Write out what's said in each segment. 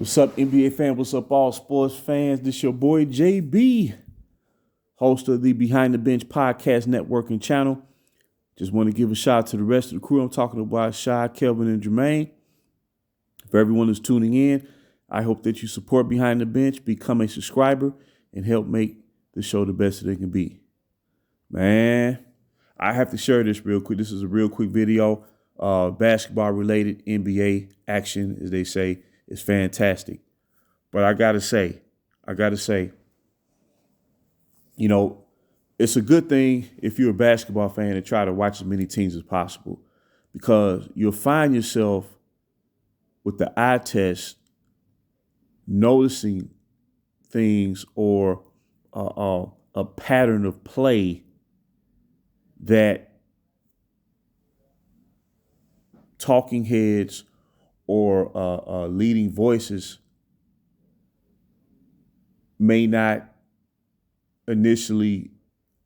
What's up, NBA fan? What's up, all sports fans? This your boy JB, host of the Behind the Bench podcast networking channel. Just want to give a shout out to the rest of the crew. I'm talking about Shy, Kelvin, and Jermaine. For everyone who's tuning in, I hope that you support Behind the Bench, become a subscriber, and help make the show the best that it can be. Man, I have to share this real quick. This is a real quick video. Basketball related NBA action, as they say, is fantastic. But I gotta say, it's a good thing if you're a basketball fan to try to watch as many teams as possible, because you'll find yourself with the eye test noticing things or a pattern of play that talking heads or leading voices may not initially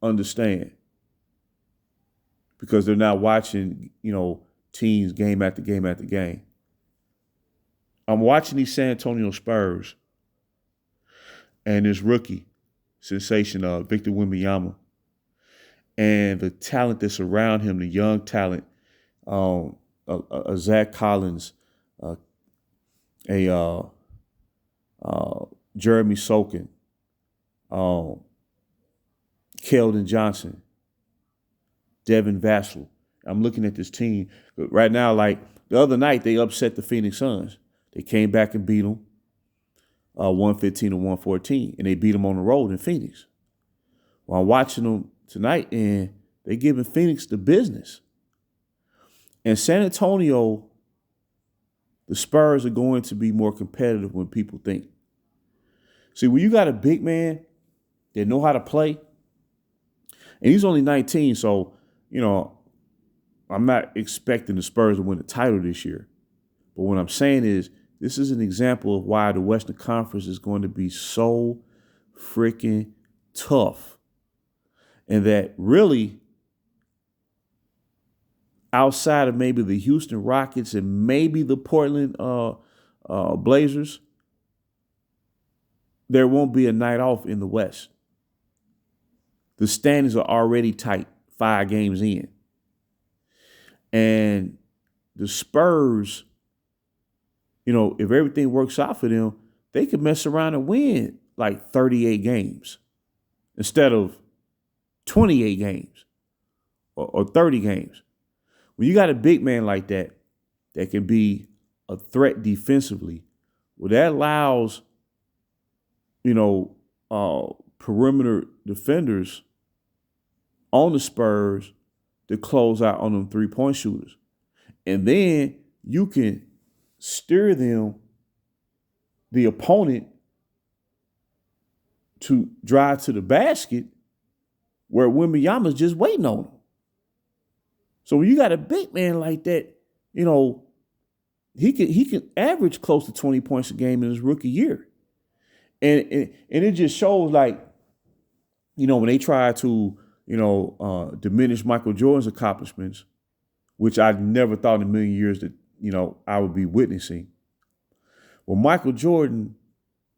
understand, because they're not watching, teams game after game after game. I'm watching these San Antonio Spurs and this rookie sensation, Victor Wembanyama, and the talent that's around him, the young talent, Zach Collins, Jeremy Sokin, Keldon Johnson, Devin Vassell. I'm looking at this team right now. Like the other night, they upset the Phoenix Suns. They came back and beat them 115 to 114, and they beat them on the road in Phoenix. Well, I'm watching them tonight, and they're giving Phoenix the business. And San Antonio, the Spurs are going to be more competitive when people think. See, when you got a big man that know how to play, and he's only 19, so, I'm not expecting the Spurs to win the title this year. But what I'm saying is, this is an example of why the Western Conference is going to be so freaking tough. And that really, outside of maybe the Houston Rockets and maybe the Portland Blazers, there won't be a night off in the West. The standings are already tight 5 games in. And the Spurs, if everything works out for them, they could mess around and win like 38 games instead of 28 games or 30 games. When you got a big man like that can be a threat defensively, well, that allows, perimeter defenders on the Spurs to close out on them 3-point shooters. And then you can steer the opponent, to drive to the basket where Wembanyama's just waiting on them. So when you got a big man like that, he can average close to 20 points a game in his rookie year. And it just shows, like, when they try to, diminish Michael Jordan's accomplishments, which I never thought in a million years that, I would be witnessing. Well, Michael Jordan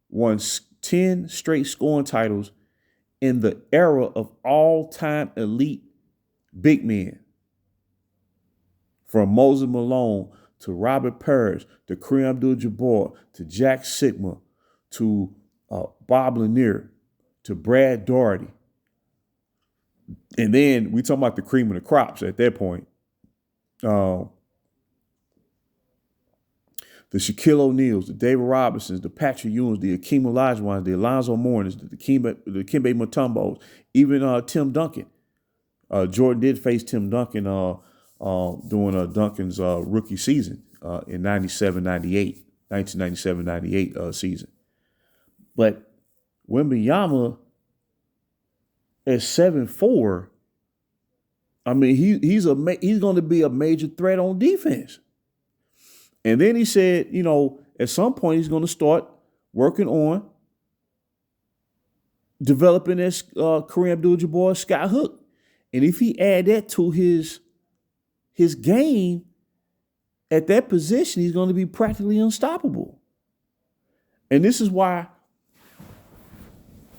won 10 straight scoring titles in the era of all-time elite big men. From Moses Malone to Robert Parrish to Kareem Abdul-Jabbar to Jack Sigma to Bob Lanier to Brad Daugherty. And then we talking about the cream of the crops at that point. The Shaquille O'Neals, the David Robinsons, the Patrick Ewings, the Akeem Olajuwons, the Alonzo Mourners, the Kembe Mutombos, even Tim Duncan. Jordan did face Tim Duncan during Duncan's rookie season in 1997-98 season. But Wembanyama at 7'4", I mean, he's going to be a major threat on defense. And then he said, at some point he's going to start working on developing this Kareem Abdul-Jabbar sky hook. And if he add that to his game, at that position, he's going to be practically unstoppable. And this is why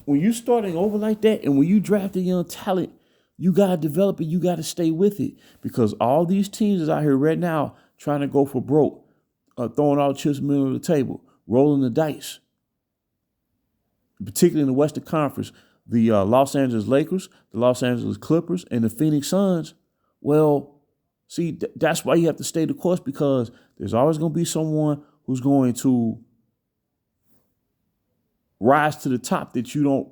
when you starting over like that and when you draft a young talent, you got to develop it. You got to stay with it because all these teams is out here right now trying to go for broke, throwing all chips in the middle of the table, rolling the dice, particularly in the Western Conference. The Los Angeles Lakers, the Los Angeles Clippers, and the Phoenix Suns. Well, see, that's why you have to stay the course because there's always going to be someone who's going to rise to the top that you don't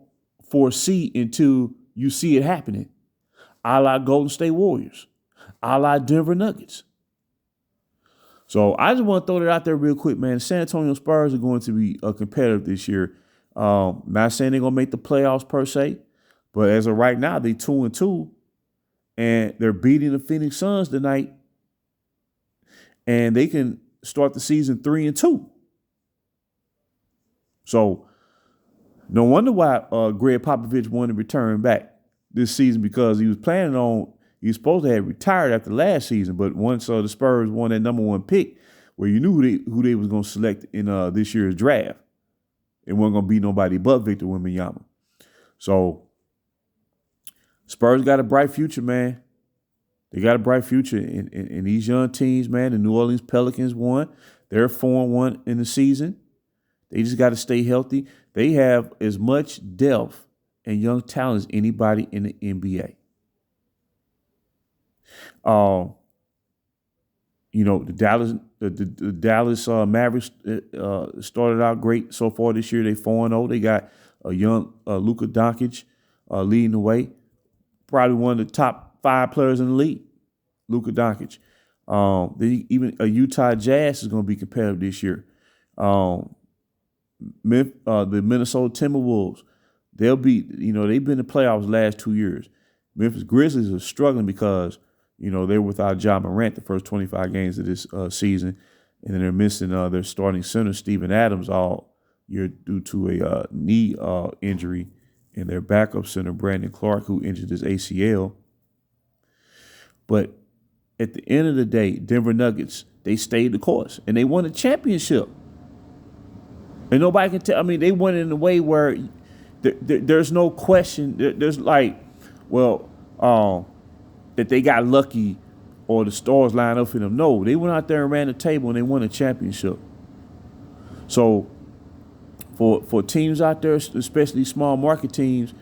foresee until you see it happening. A la Golden State Warriors, a la Denver Nuggets. So I just want to throw that out there real quick, man. San Antonio Spurs are going to be competitive this year. Not saying they're going to make the playoffs per se, but as of right now, they're 2-2, and they're beating the Phoenix Suns tonight, and they can start the season 3-2. So no wonder why Greg Popovich wanted to return back this season because he was supposed to have retired after last season, but once the Spurs won that number 1 pick, where you knew who they was going to select in this year's draft, it wasn't going to be nobody but Victor Wembanyama. So Spurs got a bright future, man. They got a bright future in these young teams, man. The New Orleans Pelicans won. They're 4-1 in the season. They just got to stay healthy. They have as much depth and young talent as anybody in the NBA. The Dallas Mavericks started out great so far this year. They 4-0. They got a young Luka Doncic leading the way. Probably one of the top 5 players in the league, Luka Doncic. Even a Utah Jazz is going to be competitive this year. The Minnesota Timberwolves, they've been in the playoffs the last 2 years. Memphis Grizzlies are struggling because, they're without Ja Morant the first 25 games of this season, and then they're missing their starting center, Steven Adams, all year due to a knee injury, and their backup center, Brandon Clark, who injured his ACL. But at the end of the day, Denver Nuggets, they stayed the course, and they won a championship. And nobody can tell. I mean, they won it in a way where there's no question. There's that they got lucky or the stars lined up for them. No, they went out there and ran the table and they won a championship. So for teams out there, especially small market teams,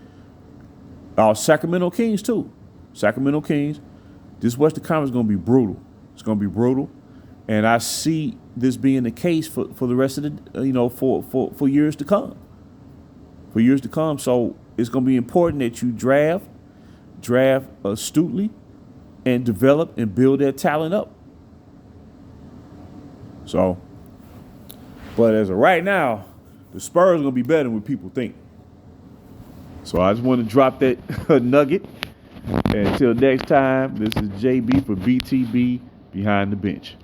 Sacramento Kings too. Sacramento Kings, this Western Conference is going to be brutal. It's going to be brutal. And I see this being the case for the rest of the, for years to come. For years to come. So it's going to be important that you draft astutely and develop and build that talent up. So, but as of right now, the Spurs are going to be better than what people think. So I just want to drop that nugget. And until next time, this is JB for BTB Behind the Bench.